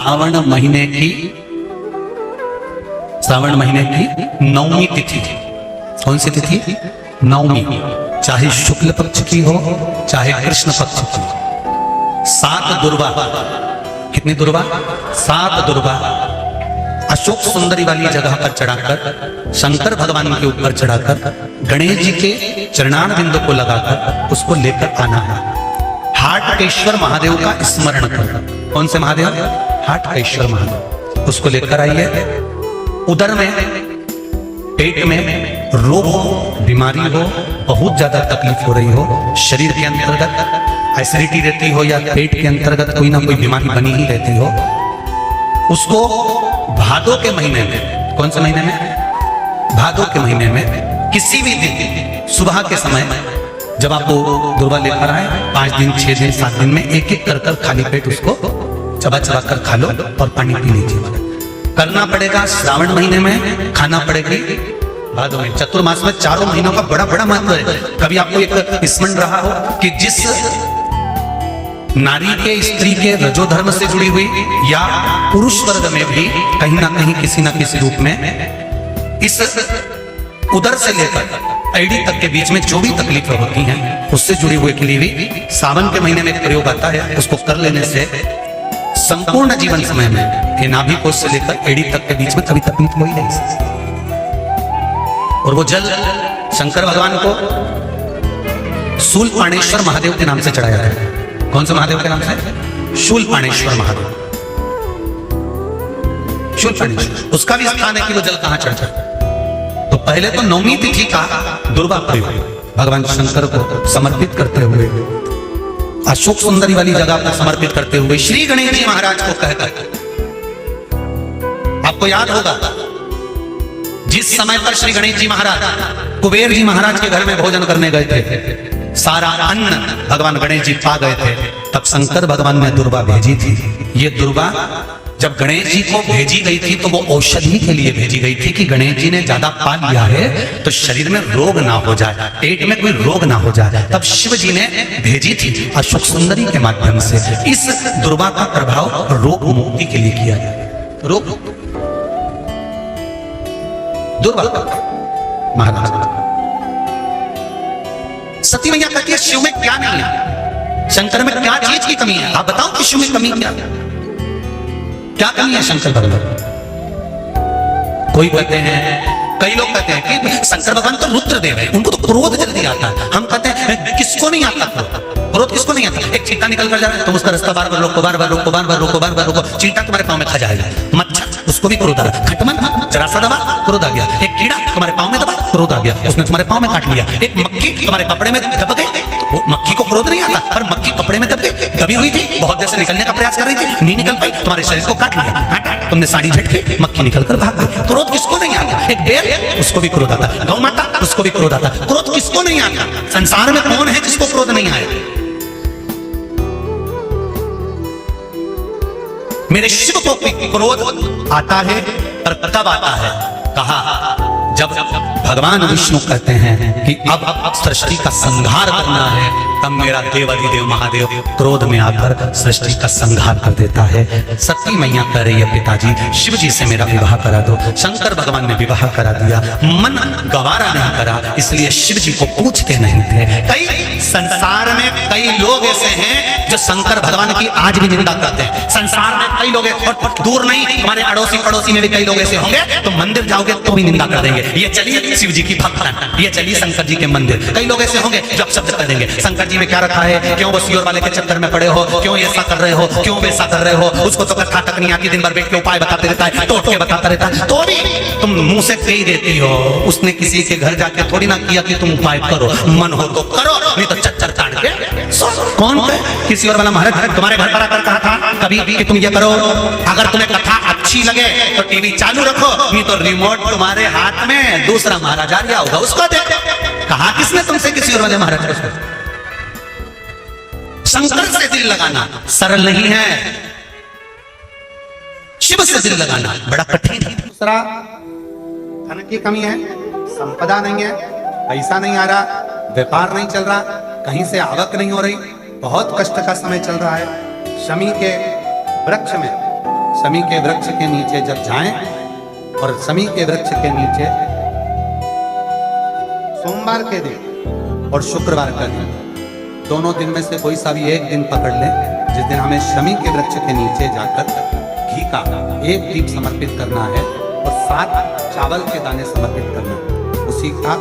श्रावण महीने की नवमी तिथि थी। कौन सी तिथि? नवमी। चाहे शुक्ल पक्ष की हो चाहे कृष्ण पक्ष की हो। 7 दुर्वा। कितनी दुर्वा? 7 दुर्वा अशोक सुंदरी वाली जगह पर चढ़ाकर, शंकर भगवान के ऊपर चढ़ाकर, गणेश जी के चरणार बिंदु को लगाकर उसको लेकर आना है। हाटकेश्वर महादेव का स्मरण कर। कौन से महादेव? हाटकेश्वर महादेव। उसको लेकर आइए। उदर में, पेट में रोग हो, बीमारी हो, बहुत ज्यादा तकलीफ हो रही हो, शरीर के अंतर्गत एसिडिटी रहती हो या पेट के अंतर्गत कोई ना कोई बीमारी बनी ही रहती हो, उसको भादों के महीने में, कौन से महीने में? भादों के महीने में किसी भी दिन सुबह के समय जब आपको दुर्वा लेकर आए, 5 दिन 6 दिन 7 दिन में एक एक कर खाली पेट उसको चबा चबा कर खा लो और पानी पी लीजिए। करना पड़ेगा श्रावण महीने में, खाना पड़ेगी भादों में। चतुर्मास में 4 महीनों का बड़ा बड़ा महत्व है। कभी आपको एक स्मरण रहा हो कि जिस नारी के, स्त्री के रजोधर्म से जुड़ी हुई या पुरुष वर्ग में भी कहीं ना कहीं किसी ना किसी रूप में इस उदर से लेकर एड़ी तक के बीच में जो भी तकलीफें होती हैं उससे जुड़ी हुई के लिए भी सावन के महीने में एक प्रयोग आता है। उसको कर लेने से संपूर्ण जीवन समय में कि नाभि कोश से लेकर एड़ी तक के बीच में कभी तकलीफ हो ही नहीं। और वो जल शंकर भगवान को शूलपाणेश्वर महादेव के नाम से चढ़ाया है। कौन से महादेव के नाम से? शूलपाणेश्वर महादेव। शूलपाणेश्वर उसका भी स्थान है कि वो जल कहां चढ़ता है। तो पहले तो नवमी तिथि का दुर्वा प्रयोग भगवान शंकर को समर्पित करते हुए, अशोक सुंदरी वाली जगह पर समर्पित करते हुए श्री गणेश जी महाराज को कहकर, आपको याद होगा जिस समय पर श्री गणेश जी महाराज कुबेर जी महाराज के घर में भोजन करने गए थे, सारा अन्न भगवान गणेश जी पा गए थे, तब शंकर भगवान ने दुर्वा भेजी थी। ये दुर्वा जब गणेश जी को भेजी गई थी तो वो औषधि के लिए भेजी गई थी कि गणेश जी ने ज्यादा पा लिया है तो शरीर में रोग ना हो जाए, पेट में कोई रोग ना हो जाए। तब शिव जी ने भेजी थी अशोक सुंदरी के माध्यम से। इस दुर्वा का प्रभाव रोग मुक्ति के लिए किया गया। रोग दुर्वा महाराज। सती मैया कहती है शिव में क्या नहीं है, शंकर में क्या चीज की कमी है? आप बताओ कि शिव में कमी क्या कमी है शंकर भगवान? कोई कहते हैं, कई लोग कहते हैं कि शंकर भगवान तो रुद्रदेव है, उनको तो क्रोध जल्दी आता है। हम कहते हैं किसको नहीं आता क्रोध? किसको नहीं आता? एक चींटा निकल कर जा रहा है, तुम उसका रास्ता बार बार रोको, बार बार रोको, बार बार रोको, बार बार रोको, चींटा तुम्हारे पांव में खा जाएगा। मच्छर, उसको भी क्रोध आ रहा है। खटमल, जरा सा दबा, क्रोध आ गया। एक कीड़ा तुम्हारे पांव में दबा, क्रोध आ गया, उसने तुम्हारे पांव में काट लिया। एक मक्खी तुम्हारे कपड़े में दब गई, वो मक्खी को क्रोध नहीं आता, पर मक्खी कपड़े में दब गई, दबी हुई थी, बहुत देर से निकलने का प्रयास कर रही थी, नहीं निकल पाई, तुम्हारे शरीर को काट लिया, तुमने साड़ी झटकी, मक्खी निकल कर भाग गई। क्रोध किसको नहीं आता? एक बेर, उसको भी क्रोध आता। गौ माता, उसको भी क्रोध आता। क्रोध किसको नहीं आता? संसार में कौन है जिसको क्रोध नहीं आए? मेरे शिव को क्रोध आता है, पर कब आता है? कहा जब भगवान विष्णु कहते हैं कि अब सृष्टि का संहार करना है, तब मेरा देवाधिदेव महादेव क्रोध में आकर सृष्टि का संहार कर देता है। सती मैया कह रही है पिताजी शिव जी से मेरा विवाह करा दो। शंकर भगवान ने विवाह करा दिया, मन गवारा नहीं करा, इसलिए शिव जी को पूछते नहीं थे। कई संसार में कई लोग ऐसे हैं जो शंकर भगवान की आज भी निंदा करते हैं। संसार में कई लोग, और दूर नहीं हमारे अड़ोसी पड़ोसी में भी कई लोग ऐसे होंगे, तो मंदिर जाओगे तो भी निंदा कर देंगे, ये चलिए शिव जी की भक्तन, ये चलिए शंकर जी के मंदिर। कई लोग ऐसे होंगे जो शब्द कर देंगे शंकर जी में क्या रखा है, क्यों वो सियोर वाले के चक्कर में पड़े हो, क्यों ऐसा कर रहे हो, क्यों वैसा कर रहे हो, उसको तो कथा तक नहीं आती, दिन भर बैठ के उपाय बताते रहता है, तोड़ के बताता रहता है, तो भी तुम मुंह से कह देती हो। उसने किसी के घर जाके थोड़ी ना किया कि तुम उपाय करो, मन हो तो करो, नहीं तो चच्चर काट के कौन है? किसी और वाला महाराज तुम्हारे घर पर आकर कहा था कभी कि तुम ये करो, अगर तुम्हें कथा अच्छी लगे तो टीवी चालू रखो, नहीं तो रिमोट तुम्हारे हाथ में दूसरा महाराज आ गया होगा उसको दे। कहा किसने तुमसे किसी और वाले महाराज को? शंकर से दिल लगाना सरल नहीं है, शिव से दिल लगाना बड़ा कठिन है। दूसरा धन की कमी है, संपदा नहीं है, पैसा नहीं आ रहा, व्यापार नहीं चल रहा, कहीं से आवक नहीं हो रही, बहुत कष्ट का समय चल रहा है। शमी के वृक्ष में शमी के वृक्ष के नीचे जब जाएं और शमी के वृक्ष के नीचे सोमवार के दिन और शुक्रवार का दिन, दोनों दिन में से कोई सा भी एक दिन पकड़ लें, जिस दिन हमें शमी के वृक्ष के नीचे जाकर घी का एक दीप समर्पित करना है और 7 चावल के दाने समर्पित करना है। उसी का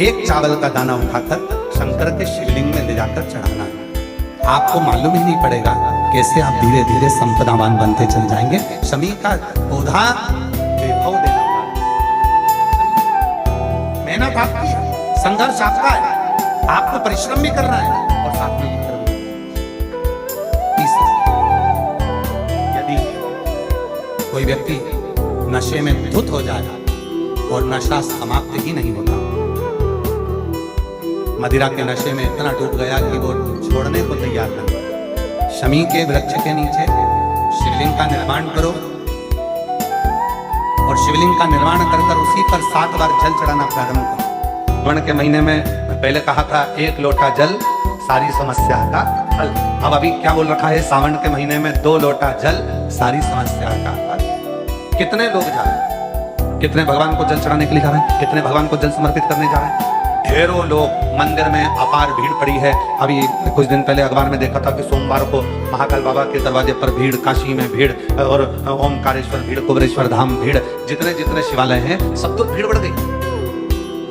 एक चावल का दाना उठाकर शंकर के शिवलिंग में ले जाकर चढ़ाना है। आपको मालूम ही नहीं पड़ेगा कैसे आप धीरे धीरे संपदावान बनते चल जाएंगे। शमी का पौधा वैभव देना, मेहनत आपकी है, संघर्ष आपका है, आपको परिश्रम भी करना है और साथ में विक्रम। तीसरा, यदि कोई व्यक्ति नशे में धुत हो जाए और नशा समाप्त ही नहीं होता, मदिरा के नशे में इतना डूब गया कि वो छोड़ने को तैयार नहीं, शमी के वृक्ष के नीचे शिवलिंग का निर्माण करो और शिवलिंग का निर्माण कर उसी पर 7 बार जल चढ़ाना प्रारंभ करो। सावन के महीने में पहले कहा था 1 लोटा जल सारी समस्या का हल। अब अभी क्या बोल रखा है, सावन के महीने में 2 लोटा जल सारी समस्या का हल। कितने लोग जा रहे हैं, कितने भगवान को जल चढ़ाने के लिए जा रहे हैं, कितने भगवान को जल समर्पित करने जा रहे हैं। ढेरों लोग, मंदिर में अपार भीड़ पड़ी है। अभी कुछ दिन पहले अखबार में देखा था कि सोमवार को महाकाल बाबा के दरवाजे पर भीड़, काशी में भीड़ और ओमकारेश्वर भीड़, कुबेरेश्वर धाम भीड़, जितने जितने शिवालय हैं सब तो भीड़ बढ़ गई।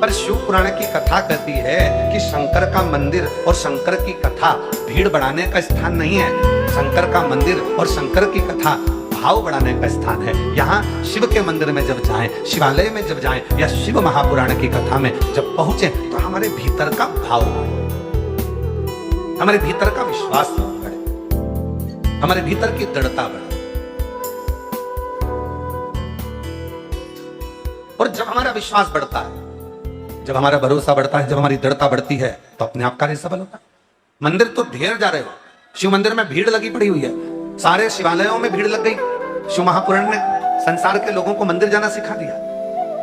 पर शिव पुराण की कथा कहती है कि शंकर का मंदिर और शंकर की कथा भीड़ बढ़ाने का स्थान नहीं है। शंकर का मंदिर और शंकर की कथा भाव बढ़ाने का स्थान है। यहाँ शिव के मंदिर में जब जाएं, शिवालय में जब जाएं या शिव महापुराण की कथा में जब पहुंचे तो हमारे भीतर का भाव बढ़े, हमारे भीतर का विश्वास बढ़े, हमारे भीतर की दृढ़ता बढ़े। और जब हमारा विश्वास बढ़ता है, जब हमारा भरोसा बढ़ता है, जब हमारी दृढ़ता बढ़ती है तो अपने आप कार्य सफल होता है। मंदिर तो ढेर जा रहे हो, शिव मंदिर में भीड़ लगी पड़ी हुई है, सारे शिवालयों में भीड़ लग गई। शिव महापुराण ने संसार के लोगों को मंदिर जाना सिखा दिया,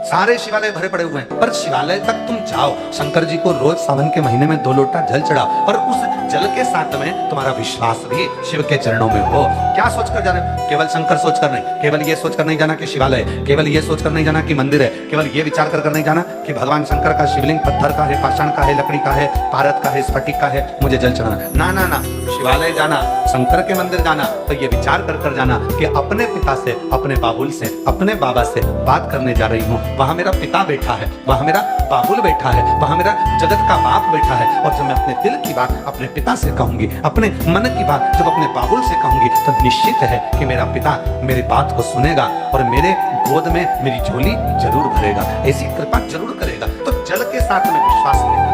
सारे शिवालय भरे पड़े हुए हैं। पर शिवालय तक तुम जाओ, शंकर जी को रोज सावन के महीने में 2 लोटा जल चढ़ाओ और उस जल के साथ में तुम्हारा विश्वास भी शिव के चरणों में हो। क्या सोचकर जा रहे हो? केवल शंकर सोचकर नहीं, केवल ये सोचकर नहीं जाना कि शिवालय, केवल ये सोचकर नहीं जाना कि मंदिर है, केवल ये विचार कर नहीं जाना कि भगवान शंकर का शिवलिंग पत्थर का है, पाषाण का है, लकड़ी का है, भारत का है, स्फटिक का है, मुझे जल चढ़ाना। ना ना ना, शिवालय जाना, शंकर के मंदिर जाना तो ये विचार कर जाना कि अपने पिता से, अपने बाबुल से, अपने बाबा से बात करने जा रही हूँ। वहां मेरा पिता बैठा है, वहां मेरा बाबुल बैठा है, वहां मेरा जगत का बाप बैठा है। और जब मैं अपने दिल की बात अपने पिता से कहूंगी, अपने मन की बात जब अपने बाबुल से कहूंगी तो निश्चित है कि मेरा पिता मेरी बात को सुनेगा और मेरे गोद में मेरी झोली जरूर भरेगा, ऐसी कृपा जरूर करेगा। तो जल के साथ में विश्वास लेगा।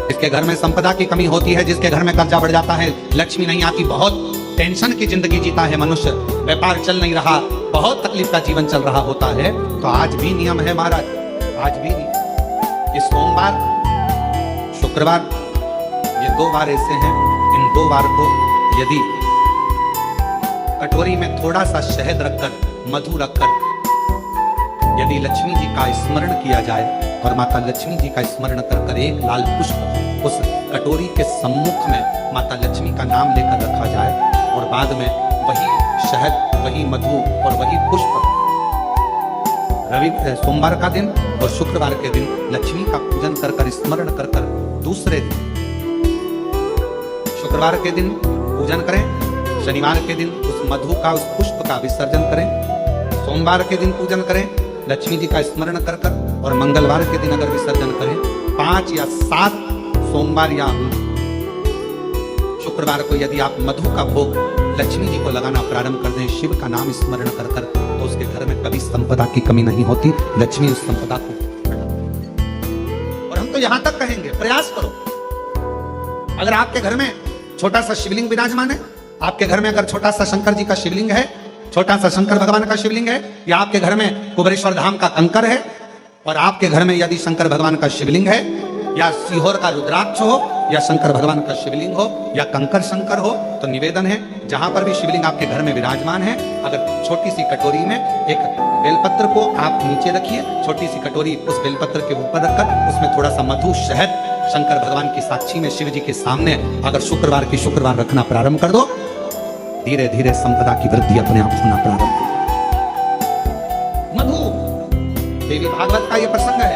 जिसके घर में संपदा की कमी होती है, जिसके घर में कर्जा बढ़ जाता है, लक्ष्मी नहीं आती, बहुत टेंशन की जिंदगी जीता है मनुष्य, व्यापार चल नहीं रहा, बहुत तकलीफ का जीवन चल रहा होता है, तो आज भी नियम है महाराज, आज भी नहीं। इस सोमवार, शुक्रवार, ये 2 बार ऐसे हैं, इन 2 बार को यदि कटोरी में थोड़ा सा शहद रखकर, मधु रखकर यदि लक्ष्मी जी का स्मरण किया जाए और माता लक्ष्मी जी का स्मरण कर एक लाल पुष्प उस कटोरी के सम्मुख में माता लक्ष्मी का नाम लेकर रखा जाए और बाद में वही शहद, वही मधु और वही पुष्प सोमवार का दिन और शुक्रवार के दिन लक्ष्मी का पूजन कर स्मरण कर दूसरे दिन शुक्रवार के दिन पूजन करें, शनिवार के दिन उस मधु का, उस पुष्प का विसर्जन करें, सोमवार के दिन पूजन करें लक्ष्मी जी का स्मरण कर और मंगलवार के दिन अगर विसर्जन करें, 5 या 7 सोमवार या शुक्रवार को यदि आप मधु का भोग लक्ष्मी जी को लगाना प्रारंभ कर दें, शिव का नाम स्मरण कर तो उसके घर में कभी संपदा की कमी नहीं होती, लक्ष्मी उस संपदा को। और हम तो यहां तक कहेंगे, प्रयास करो। अगर आपके घर में छोटा सा शिवलिंग विराजमान है, आपके घर में अगर छोटा सा शंकर जी का शिवलिंग है, छोटा सा शंकर भगवान का शिवलिंग है, या आपके घर में कुबेरेश्वर धाम का कंकर है, और आपके घर में यदि शंकर भगवान का शिवलिंग है, या सीहोर का रुद्राक्ष हो, या शंकर भगवान का शिवलिंग हो, या कंकर शंकर हो, तो निवेदन है जहां पर भी शिवलिंग आपके घर में विराजमान है, अगर छोटी सी कटोरी में एक बेलपत्र को आप नीचे रखिए, छोटी सी कटोरी उस बेलपत्र के ऊपर रखकर उसमें थोड़ा सा मधु, शहद शंकर भगवान की साक्षी में शिव जी के सामने अगर शुक्रवार की शुक्रवार रखना प्रारंभ कर दो, धीरे धीरे संपदा की वृद्धि अपने आप होना प्रारंभ हुई। मधु देवी भागवत का यह प्रसंग है।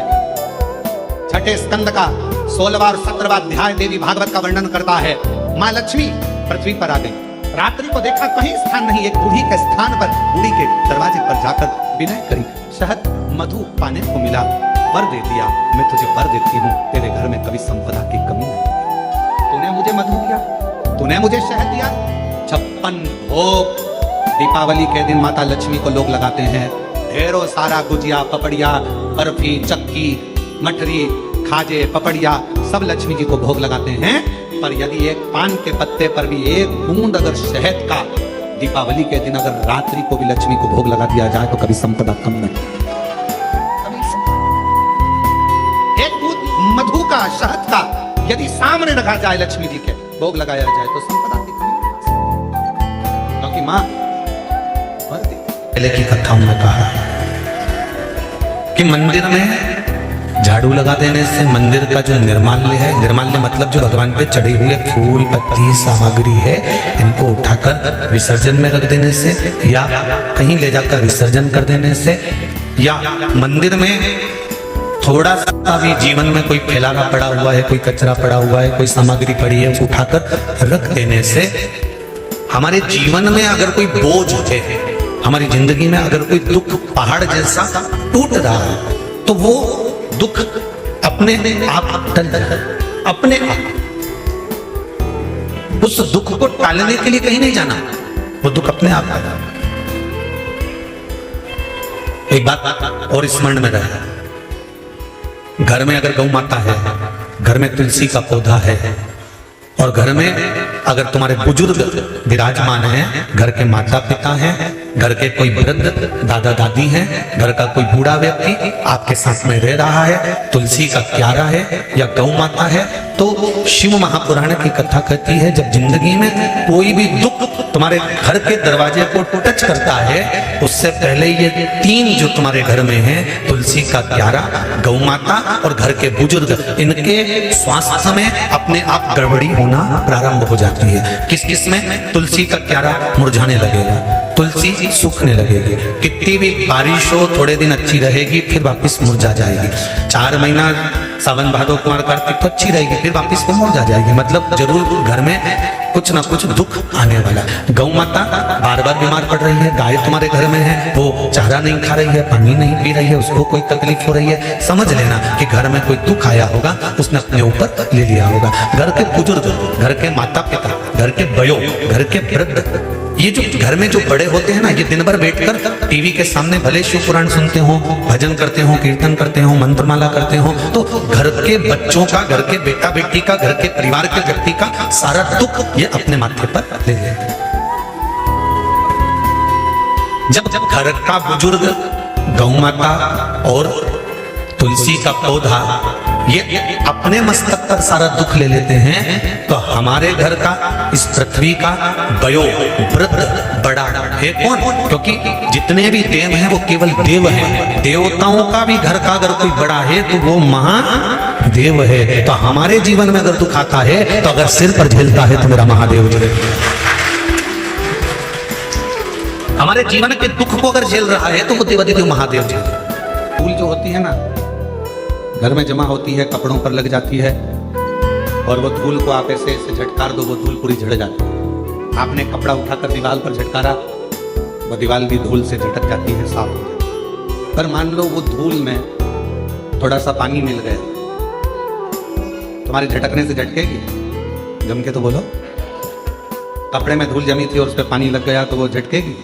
छठे स्कंद का 16वां और 17वां अध्याय देवी भागवत का वर्णन करता है। मां लक्ष्मी पृथ्वी पर आ गई। रात्रि को देखा कहीं स्थान नहीं, एक बूढ़ी के स्थान पर बूढ़ी के दरवाजे पर जाकर विनय करी, शहद मधु पाने को मिला, वर दे दिया, मैं तुझे वर देती हूँ, तेरे घर में कभी संपदा की कमी नहीं है। तूने मुझे मधु दिया, तूने मुझे शहद दिया। 56 भोग दीपावली के दिन माता लक्ष्मी को लोग लगाते हैं। ढेरों सारा गुजिया, पपड़िया, बर्फी, चक्की, मठरी, खाजे, पपड़िया सब लक्ष्मी जी को भोग लगाते हैं। पर यदि एक पान के पत्ते पर भी एक बूंद अगर शहद का दीपावली के दिन अगर रात्रि को भी लक्ष्मी को भोग लगा दिया जाए तो कभी संपदा कम नहीं। एक बूंद मधु का, शहद का यदि सामने रखा जाए लक्ष्मी जी के, भोग लगाया जाए तो संपदा की कमी नहीं। क्योंकि मां पहले की कथाओं में कहा कि मंदिर में झाड़ू लगा देने से मंदिर का जो निर्माल्य है, निर्माल्य मतलब जो भगवान पे चढ़े हुए फूल, पत्ती, सामग्री है, इनको उठाकर विसर्जन में रख देने से या कहीं ले जाकर विसर्जन कर देने से या मंदिर में थोड़ा सा भी जीवन में कोई फैलाना पड़ा हुआ है, कोई कचरा पड़ा हुआ है, कोई सामग्री पड़ी है, उठाकर रख देने से हमारे जीवन में अगर कोई बोझ है, हमारी जिंदगी में अगर कोई दुख पहाड़ जैसा टूट रहा है तो वो दुख अपने आप टल जाए, अपने आप। उस दुख को टालने के लिए कहीं नहीं जाना, वो दुख अपने आप आएगा। एक बात और स्मरण में रहे, घर में अगर गौ माता है, घर में तुलसी का पौधा है और घर में अगर तुम्हारे बुजुर्ग विराजमान हैं, घर के माता पिता हैं, घर के कोई वृद्ध दादा दादी हैं, घर का कोई बूढ़ा व्यक्ति आपके साथ में रह रहा है, तुलसी का क्यारा है या गौ माता है, तो शिव महापुराण की कथा कहती है जब जिंदगी में कोई भी दुख तुम्हारे घर के दरवाजे को टच करता है, उससे पहले ये 3 जो तुम्हारे घर में है, तुलसी का क्यारा, गौ माता और घर के बुजुर्ग, इनके स्वास्थ्य में अपने आप गड़बड़ी होना प्रारंभ हो जाती है। किस किस में? तुलसी का क्यारा मुरझाने लगेगा, तुलसी सूखने लगेगी, कितनी भी बारिश हो थोड़े दिन अच्छी रहेगी, फिर वापस मुरझा जाएगी। 4 महीना सावन भादो कुमार कार्तिक तो अच्छी रहेगी, फिर वापस वो मुरझा जाएगी। मतलब जरूर घर में कुछ ना कुछ दुख आने वाला। गौ माता बार बार बीमार पड़ रही है, गाय तुम्हारे घर में है, वो चारा नहीं खा रही है, पानी नहीं पी रही है, उसको कोई तकलीफ हो रही है, समझ लेना कि घर में कोई दुख आया होगा, उसने अपने ऊपर ले लिया होगा। घर के बुजुर्ग, घर के माता पिता, घर के बयो, घर के वृद्ध, ये जो घर में जो बड़े होते हैं ना, ये दिन भर बैठकर टीवी के सामने भले शिव पुराण सुनते हो, भजन करते हो, कीर्तन करते हो, मंत्रमाला करते हो, तो घर के बच्चों का, घर के बेटा बेटी का, घर के परिवार के व्यक्ति का सारा दुख ये अपने माथे पर ले लेते हैं। जब घर का बुजुर्ग, गौ माता और तुलसी का पौधा ये अपने मस्तक पर सारा दुख ले लेते हैं, तो हमारे घर का, इस पृथ्वी का वयो वृद्ध बड़ा है कौन? क्योंकि जितने भी देव हैं वो केवल देव हैं। देवताओं का भी घर का अगर कोई बड़ा है तो वो महादेव है। तो हमारे जीवन में अगर दुख आता है तो अगर सिर पर झेलता है तो मेरा महादेव जी हमारे जीवन के दुख को अगर झेल रहा है तो वो देवादिदेव महादेव जी। फूल जो होती है ना, घर में जमा होती है, कपड़ों पर लग जाती है और वो धूल को आप ऐसे ऐसे झटकार दो, वो धूल पूरी झड़ जाती है। आपने कपड़ा उठाकर दीवार पर झटकारा, वो दीवार भी धूल से झटक जाती है, साफ हो जाती है। पर मान लो वो धूल में थोड़ा सा पानी मिल गया, तुम्हारे झटकने से झटकेगी? जम के तो बोलो। कपड़े में धूल जमी थी और उस पर पानी लग गया तो वो झटकेगी?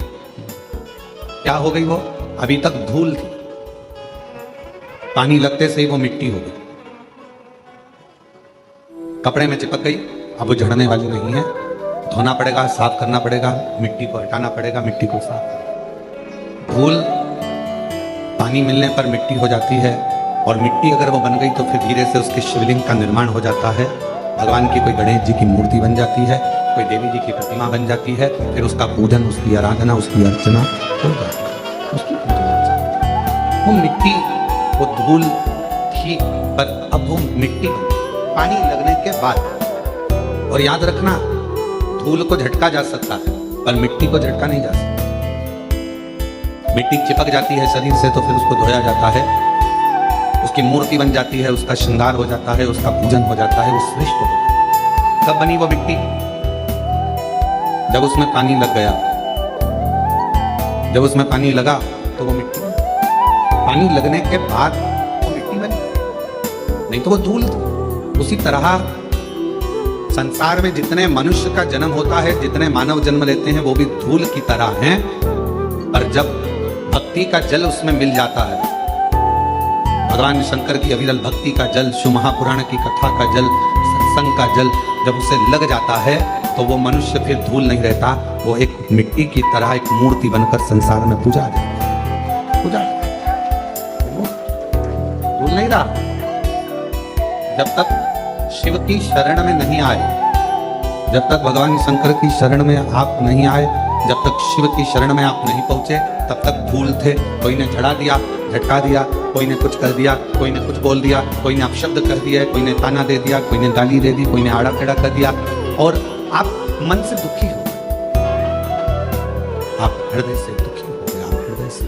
क्या हो गई? वो अभी तक धूल थी, पानी लगते से ही वो मिट्टी हो गई, कपड़े में चिपक गई, अब वो झड़ने वाली नहीं है। धोना पड़ेगा, साफ करना पड़ेगा, मिट्टी को हटाना पड़ेगा, मिट्टी को साफ। धूल पानी मिलने पर मिट्टी हो जाती है और मिट्टी अगर वो बन गई तो फिर धीरे से उसके शिवलिंग का निर्माण हो जाता है। भगवान की कोई गणेश जी की मूर्ति बन जाती है, कोई देवी जी की प्रतिमा बन जाती है, फिर उसका पूजन, उसकी आराधना, उसकी अर्चना होगा। वो मिट्टी, वो धूल थी, पर अब वो मिट्टी पानी लगने के बाद। और याद रखना, धूल को झटका जा सकता है पर पर मिट्टी को झटका नहीं जा सकता। मिट्टी चिपक जाती है शरीर से तो फिर उसको धोया जाता है, उसकी मूर्ति बन जाती है, उसका श्रृंगार हो जाता है, उसका पूजन हो जाता है, वो श्रेष्ठ हो जाता है। कब बनी वो मिट्टी? जब उसमें पानी लग गया। जब उसमें पानी लगा तो वो मिट्टी बनी। पानी लगने के बाद वो मिट्टी बनी, नहीं तो वो धूल थी। उसी तरह संसार में जितने मनुष्य का जन्म होता है, जितने मानव जन्म लेते हैं, वो भी धूल की तरह हैं। पर जब भक्ति का जल उसमें मिल जाता है, भगवान शंकर की अविरल भक्ति का जल, शिव महापुराण की कथा का जल, सत्संग का जल जब उसे लग जाता है तो वो मनुष्य फिर धूल नहीं रहता, वो एक मिट्टी की तरह एक मूर्ति बनकर संसार में पूजा जाता है। पूजा धूल नहीं रहा। जब तक शिव की शरण में नहीं आए, जब तक भगवान शंकर की शरण में आप नहीं आए, जब तक शिव की शरण में आप नहीं पहुंचे, तब तक धूल थे। कोई ने चढ़ा दिया, झटका दिया, कोई ने कुछ कर दिया, कोई ने कुछ बोल दिया, कोई ने अपशब्द कर दिया, कोई ने ताना दे दिया, कोई ने गाली दे दी, कोई ने आड़ा टेढ़ा कर दिया, और आप मन से दुखी हो, आप हृदय से दुखी हो गए। आप हृदय से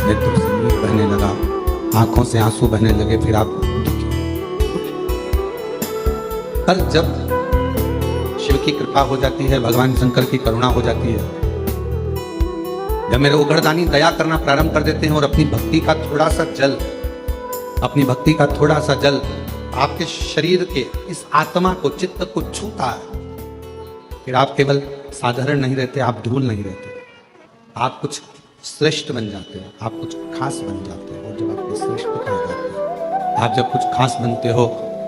नेत्रों से नीर बहने लगा, आंखों से आंसू बहने लगे, फिर आप दुखी। पर जब शिव की कृपा हो जाती है, भगवान शंकर की करुणा हो जाती है, जब मेरे उगड़दानी दया करना प्रारंभ कर देते हैं और अपनी भक्ति का थोड़ा सा जल, अपनी भक्ति का थोड़ा सा जल आपके शरीर के इस आत्मा को, चित्त को छूता है, फिर आप केवल साधारण नहीं रहते, आप धूल नहीं रहते, आप कुछ श्रेष्ठ बन जाते हैं, आप कुछ खास बन जाते हैं। और जब आपकी श्रेष्ठता हो जाती है, आप जब कुछ खास बनते हो,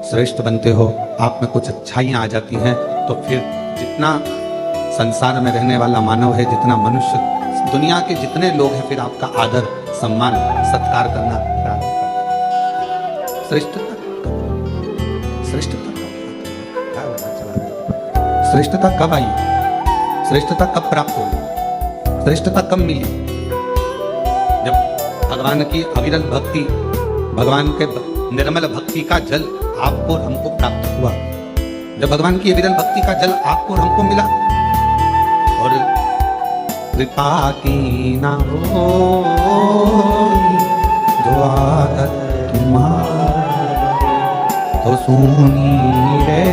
श्रेष्ठ बनते हो, आप में कुछ अच्छाइयाँ आ जाती हैं, तो फिर जितना संसार में रहने वाला मानव है, जितना मनुष्य, दुनिया के जितने लोग हैं, फिर आपका आदर, सम्मान, सत्कार करना प्रारंभ करते हैं। श्रेष्ठता, श्रेष्ठता श्रेष्ठता कब आई? श्रेष्ठता कब प्राप्त हुई? श्रेष्ठता कब मिली? जब भगवान की अविरल भक्ति, भगवान के निर्मल भक्ति का जल आपको और हमको प्राप्त हुआ। जब भगवान की अविरल भक्ति का जल आपको और हमको मिला, और कृपा की ना हो जो आदत तुम्हारी, तो सुनी रे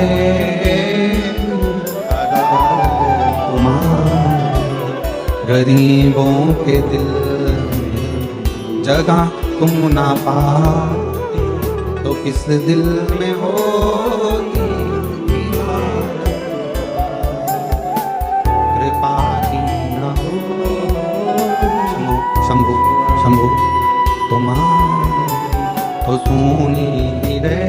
गरीबों के दिल में जगह तुम ना पाते, तो किस दिल में होगी कृपा की ना हो। शंभु शंभु तुम्हारी तो सुनी रे